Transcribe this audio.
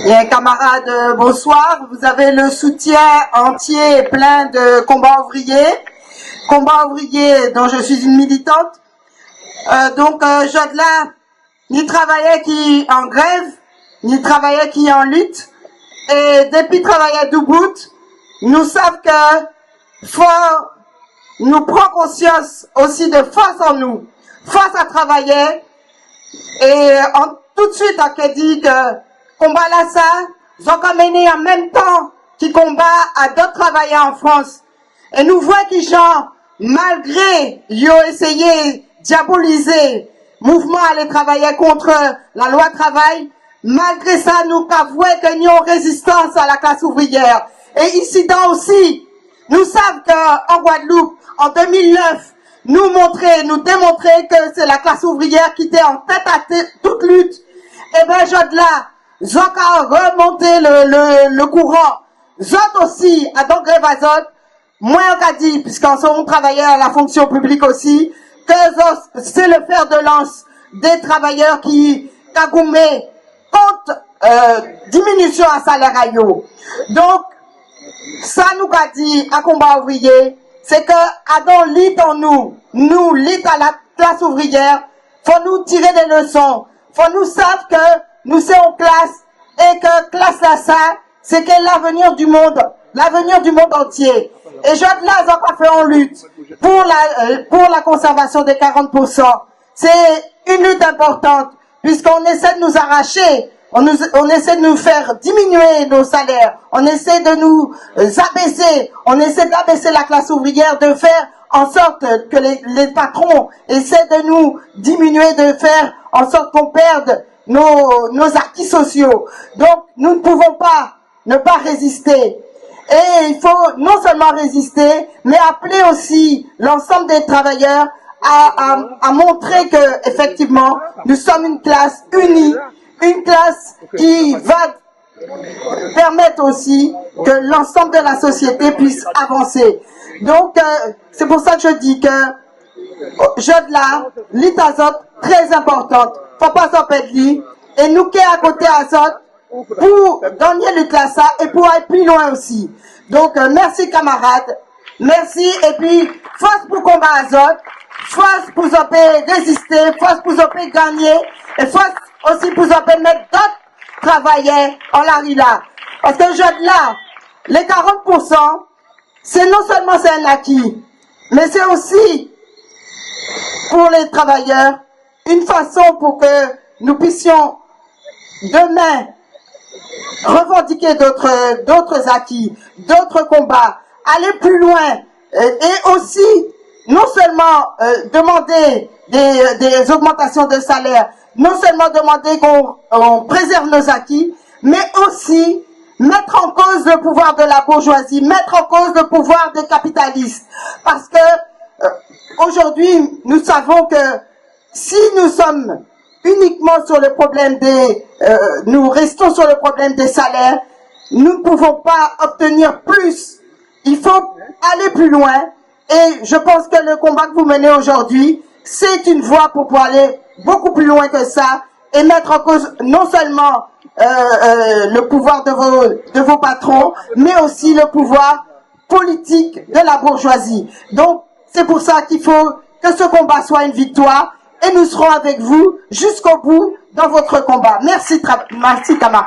Bien, camarades, bonsoir. Vous avez le soutien entier et plein de combats ouvriers. Combats ouvriers dont je suis une militante. Jodla, ni travaillait qui en grève, ni travaillait qui en lutte. Et depuis travailler d'Ubud, nous savons que faut nous prendre conscience aussi de force en nous, force à travailler. Et tout de suite, on dit que combat là ça, ils ont mené en même temps qui combat à d'autres travailleurs en France. Et nous voyons qu'ils gens, malgré ils ont essayé de diaboliser mouvement aller travailler contre la loi travail, malgré ça, nous avouons que nous avons résistance à la classe ouvrière. Et ici dans aussi, nous savons qu'en Guadeloupe, en 2009, nous démontrer que c'est la classe ouvrière qui était en tête à tête toute lutte. Et bien, Jodla, Zok a remonté le courant. Zot aussi, à donc grève à Zot, moi on a dit, puisqu'on travaillait à la fonction publique aussi, que c'est le fer de lance des travailleurs qui cagoumé contre diminution à salaire à yo. Donc, ça nous a dit à combat ouvrier, c'est que Adon lit en nous lit à la classe ouvrière, faut nous tirer des leçons, faut nous savoir que nous sommes classe et que classe là ça, c'est que l'avenir du monde entier. Et je là, on fait en lutte pour la conservation des 40%. C'est une lutte importante puisqu'on essaie de nous arracher. On essaie de nous faire diminuer nos salaires. On essaie de nous abaisser. On essaie d'abaisser la classe ouvrière, de faire en sorte que les patrons essaient de nous diminuer, de faire en sorte qu'on perde nos acquis sociaux. Donc, nous ne pouvons pas ne pas résister. Et il faut non seulement résister, mais appeler aussi l'ensemble des travailleurs à montrer que, effectivement, nous sommes une classe unie. Une classe qui va permettre aussi que l'ensemble de la société puisse avancer. Donc, c'est pour ça que je dis que Jodla, l'Itazot, très importante. Faut pas s'en perdre. Et nous qui à côté Azot, pour gagner le classe et pour aller plus loin aussi. Donc, merci camarades. Merci. Et puis, force pour combat Azot. Force pour résister. Force pour gagner. Et force aussi pour mettre d'autres travailleurs en la rila. Parce que là, les 40%, c'est non seulement c'est un acquis, mais c'est aussi pour les travailleurs une façon pour que nous puissions demain revendiquer d'autres acquis, d'autres combats, aller plus loin et aussi non seulement demander des augmentations de salaire, non seulement demander qu'on préserve nos acquis, mais aussi mettre en cause le pouvoir de la bourgeoisie, mettre en cause le pouvoir des capitalistes. Parce que aujourd'hui, nous savons que si nous sommes uniquement sur le problème nous restons sur le problème des salaires, nous ne pouvons pas obtenir plus. Il faut aller plus loin. Et je pense que le combat que vous menez aujourd'hui, c'est une voie pour pouvoir aller beaucoup plus loin que ça et mettre en cause non seulement le pouvoir de vos patrons, mais aussi le pouvoir politique de la bourgeoisie. Donc, c'est pour ça qu'il faut que ce combat soit une victoire et nous serons avec vous jusqu'au bout dans votre combat. Merci, camarades.